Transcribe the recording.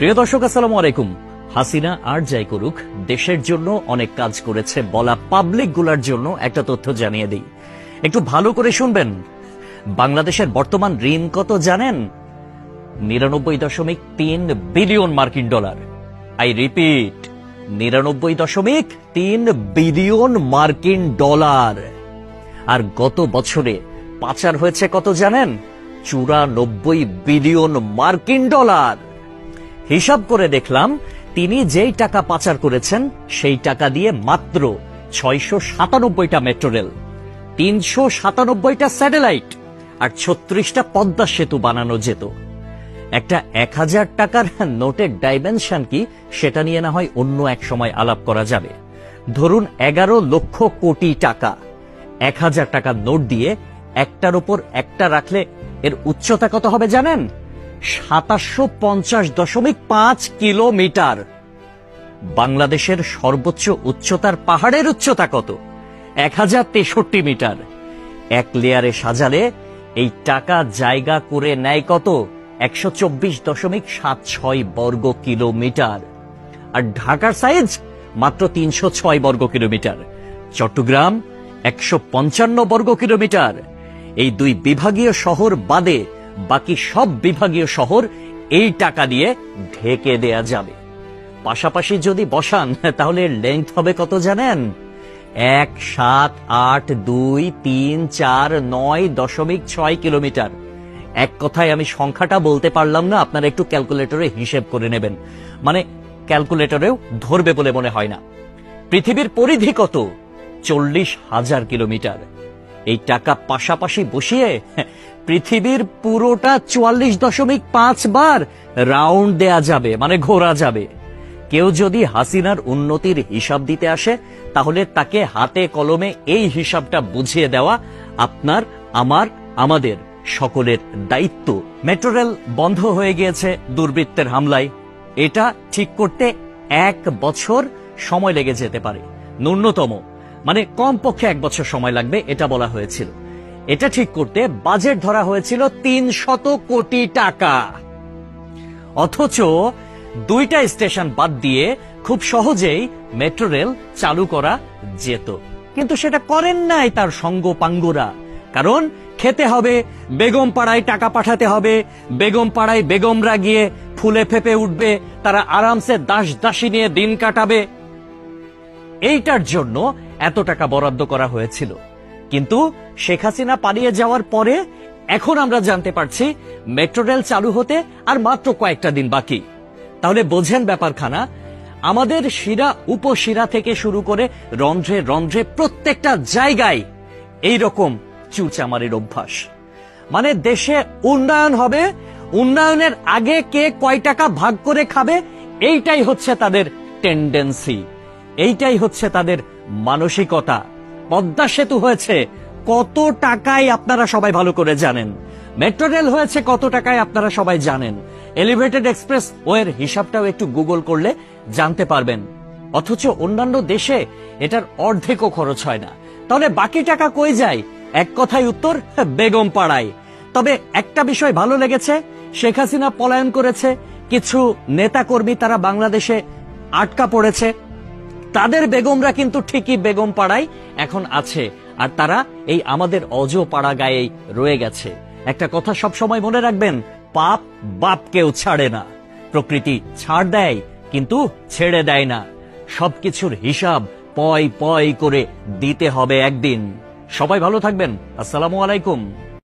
প্রিয় দর্শক, আসসালামু আলাইকুম। হাসিনা আর যাই করুক, দেশের জন্য অনেক কাজ করেছে বলা পাবলিক গুলার জন্য একটা তথ্য জানিয়ে দিই, একটু ভালো করে শুনবেন। বাংলাদেশের বর্তমান ঋণ কত জানেন? 99.3 বিলিয়ন মার্কিন ডলার। আই রিপিট, 99.3 বিলিয়ন মার্কিন ডলার। আর গত বছরে পাচার হয়েছে কত জানেন? 94 বিলিয়ন মার্কিন ডলার। হিসাব করে দেখলাম, তিনি যেই টাকা পাচার করেছেন সেই টাকা দিয়ে মাত্র 697টা মেট্রো রেল, 397টা স্যাটেলাইট আর 36টা পদ্মা সেতু বানানো যেত। একটা 1000 টাকার নোটের ডাইমেনশন কি, সেটা নিয়ে না হয় অন্য এক সময় আলাপ করা যাবে। ধরুন 11 লক্ষ কোটি টাকা 1000 টাকার নোট দিয়ে একটার উপর একটা রাখলে এর উচ্চতা কত হবে জানেন? 2750.5 কিলোমিটার। বাংলাদেশের সর্বোচ্চ উচ্চতার পাহাড়ের উচ্চতা কত? 1063 মিটার। এক লেয়ারে সাজালে এই টাকা জায়গা করে নেয় কত? 124.76 বর্গ কিলোমিটার। আর ঢাকার সাইজ মাত্র 306 বর্গ কিলোমিটার, চট্টগ্রাম 155 বর্গ কিলোমিটার। এই দুই বিভাগীয় শহর বাদে বাকি সব বিভাগীয় শহর এই টাকা দিয়ে ঢেকে দেয়া যাবে। পাশাপাশি যদি বসান তাহলে লেন্থ হবে কত জানেন? 1782349.6 কিলোমিটার। এক কথায় আমি সংখ্যাটা বলতে পারলাম না, আপনারা একটু ক্যালকুলেটরে হিসেব করে নেবেন, মানে ক্যালকুলেটরেও ধরবে বলে মনে হয় না। পৃথিবীর পরিধি কত? 40,000 কিলোমিটার। এই টাকা পাশাপাশি বসিয়ে পৃথিবীর পুরোটা 44.5 বার রাউন্ড দেয়া যাবে, মানে ঘোরা যাবে। কেউ যদি হাসিনার উন্নতির হিসাব দিতে আসে, তাহলে তাকে হাতে কলমে এই হিসাবটা বুঝিয়ে দেওয়া আপনার, আমার, আমাদের সকলের দায়িত্ব। মেট্রো রেল বন্ধ হয়ে গিয়েছে দুর্বৃত্তের হামলায়। এটা ঠিক করতে 1 বছর সময় লেগে যেতে পারে, ন্যূনতম, মানে কমপক্ষে 1 বছর সময় লাগবে এটা বলা হয়েছিল। এটা ঠিক করতে বাজেট ধরা হয়েছিল 300 কোটি টাকা। অথচ 2টা স্টেশন বাদ দিয়ে খুব সহজেই মেট্রো রেল চালু করা যেত, কিন্তু সেটা করেন নাই তার সঙ্গপাঙ্গরা। কারণ খেতে হবে, বেগম পাড়ায় টাকা পাঠাতে হবে, বেগম পাড়ায় বেগমরা গিয়ে ফুলে ফেপে উঠবে, তারা আরামসে দাস দাসী নিয়ে দিন কাটাবে। এইটার জন্য এত টাকা বরাদ্দ করা হয়েছিল। কিন্তু শেখ হাসিনা পালিয়ে যাওয়ার পরে এখন আমরা জানতে পারছি মেট্রো রেল চালু হতে আর মাত্র কয়েকটা দিন বাকি। তাহলে বোঝেন ব্যাপারখানা। আমাদের শিরা উপশিরা থেকে শুরু করে রন্ধ্রে রন্ধ্রে প্রত্যেকটা জায়গায় এইরকম চুরচামারির অভ্যাস। মানে দেশে উন্নয়ন হবে, উন্নয়নের আগে কে কয় টাকা ভাগ করে খাবে, এইটাই হচ্ছে তাদের টেন্ডেন্সি, এইটাই হচ্ছে তাদের মানসিকতা। পদ্মা সেতু হয়েছে কত টাকায় আপনারা সবাই ভালো করে জানেন। মেট্রো রেল হয়েছে কত টাকায় আপনারা সবাই জানেন। এলিভেটেড এক্সপ্রেস ওয়ের হিসাবটাও একটু গুগল করলে জানতে পারবেন। অথচ অন্যান্য দেশে এটার অর্ধেকও খরচ হয় না। তাহলে বাকি টাকা কই যায়? এক কথায় উত্তর, বেগম পাড়ায়। তবে একটা বিষয় ভালো লেগেছে, শেখ হাসিনা পলায়ন করেছে, কিছু নেতাকর্মী তারা বাংলাদেশে আটকা পড়েছে, তাদের বেগমরা কিন্তু ঠিকই বেগম পাড়ায় এখন আছে, আর তারা এই আমাদের অজ পাড়া গায়েই রয়ে গেছে। একটা কথা সব সময় মনে রাখবেন, পাপ বাপকেও ছাড়ে না। প্রকৃতি ছাড় দেয় কিন্তু ছেড়ে দেয় না। সবকিছুর হিসাব পয় পয় করে দিতে হবে একদিন। সবাই ভালো থাকবেন। আসসালামু আলাইকুম।